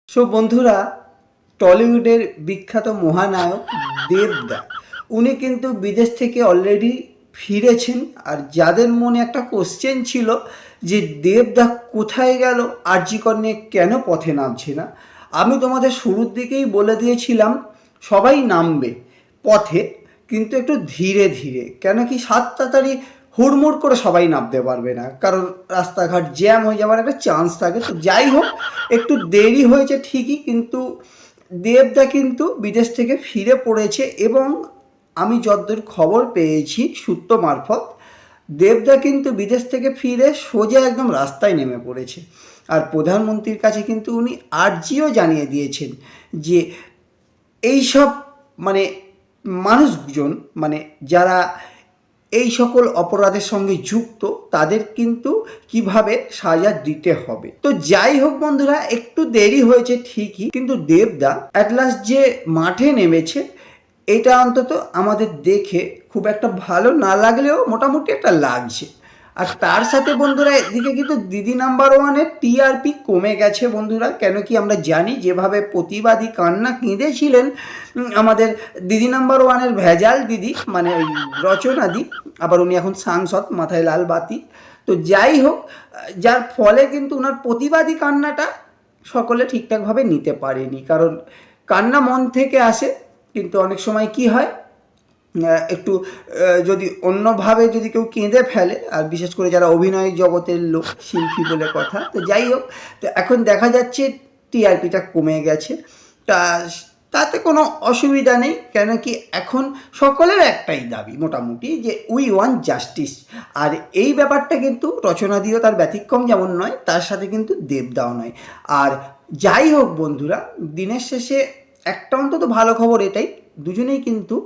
So বন্ধুরা, টলিউডের বিখ্যাত মহানায়ক দেবদা উনি কিন্তু বিদেশ থেকে অলরেডি ফিরেছেন। আর যাদের মনে একটা কোশ্চেন ছিল যে দেবদা কোথায় গেল, আরজি কর নিয়ে কেন পথে নামছে না, আমি তোমাদের শুরুর দিকেই বলে দিয়েছিলাম সবাই নামবে পথে, কিন্তু একটু ধীরে ধীরে। কেন কি 7 তাড়াতাড়ি হুড়মুড় করে সবাই নামতে পারবে না, কারণ রাস্তাঘাট জ্যাম হয়ে যাওয়ার একটা চান্স থাকে। তো যাই হোক, একটু দেরি হয়েছে ঠিকই, কিন্তু দেবদা কিন্তু বিদেশ থেকে ফিরে পড়েছে। এবং আমি যতদূর খবর পেয়েছি সূত্র মারফত, দেবদা কিন্তু বিদেশ থেকে ফিরে সোজা একদম রাস্তায় নেমে পড়েছে। আর প্রধানমন্ত্রীর কাছে কিন্তু উনি আর্জিও জানিয়ে দিয়েছেন যে এইসব মানে মানুষজন, মানে যারা এই সকল অপরাধের সঙ্গে যুক্ত, তাদের কিন্তু কিভাবে সাজা দিতে হবে। তো যাই হোক বন্ধুরা, একটু দেরি হয়েছে ঠিকই, কিন্তু দেবদা অ্যাট লাস্ট যে মাঠে নেমেছে, এটা অন্তত আমাদের দেখে খুব একটা ভালো না লাগলেও মোটামুটি একটা লাগছে। আর তার সাথে বন্ধুরা, এদিকে কিন্তু দিদি নাম্বার ওয়ানের টিআরপি কমে গেছে বন্ধুরা। কেন কি আমরা জানি যেভাবে প্রতিবাদী কান্না কেঁদেছিলেন আমাদের দিদি নাম্বার ওয়ানের ভেজাল দিদি, মানে ওই রচনা দি, আবার উনি এখন সাংসদ, মাথায় লাল বাতি। তো যাই হোক, যার ফলে কিন্তু ওনার প্রতিবাদী কান্নাটা সকলে ঠিকঠাকভাবে নিতে পারেনি, কারণ কান্না মন থেকে আসে। কিন্তু অনেক সময় কি হয়, একটু যদি অন্যভাবে যদি কেউ কেঁদে ফেলে, আর বিশেষ করে যারা অভিনয় জগতের লোক, শিল্পী বলে কথা। তো যাই হোক, তো এখন দেখা যাচ্ছে টিআরপিটা কমে গেছে। তা তাতে কোনো অসুবিধা নেই। কেন কি এখন সকলের একটাই দাবি মোটামুটি, যে উই ওয়ান্ট জাস্টিস। আর এই ব্যাপারটা কিন্তু রচনা দিয়েও তার ব্যতিক্রম যেমন নয়, তার সাথে কিন্তু দেবদাও নয়। আর যাই হোক বন্ধুরা, দিনের শেষে একটা অন্তত ভালো খবর এটাই, দুজনেই কিন্তু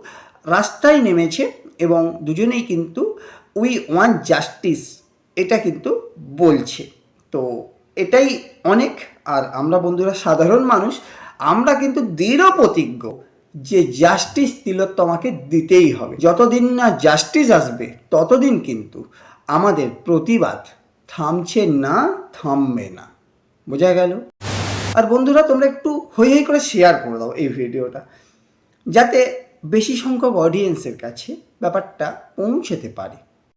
রাস্তায় নেমেছে এবং দুজনেই কিন্তু উই ওয়ান্ট জাস্টিস এটা কিন্তু বলছে। তো এটাই অনেক। আর আমরা বন্ধুরা সাধারণ মানুষ, আমরা কিন্তু দৃঢ় প্রতিজ্ঞ যে জাস্টিস তিলোত্তমাকে দিতেই হবে। যতদিন না জাস্টিস আসবে ততদিন কিন্তু আমাদের প্রতিবাদ থামছে না, থামবে না। বোঝা গেল? আর বন্ধুরা, তোমরা একটু হই হই করে শেয়ার করে দাও এই ভিডিওটা, যাতে বেশি সংখ্যক অডিয়েন্সের কাছে ব্যাপারটা পৌঁছতে পারে।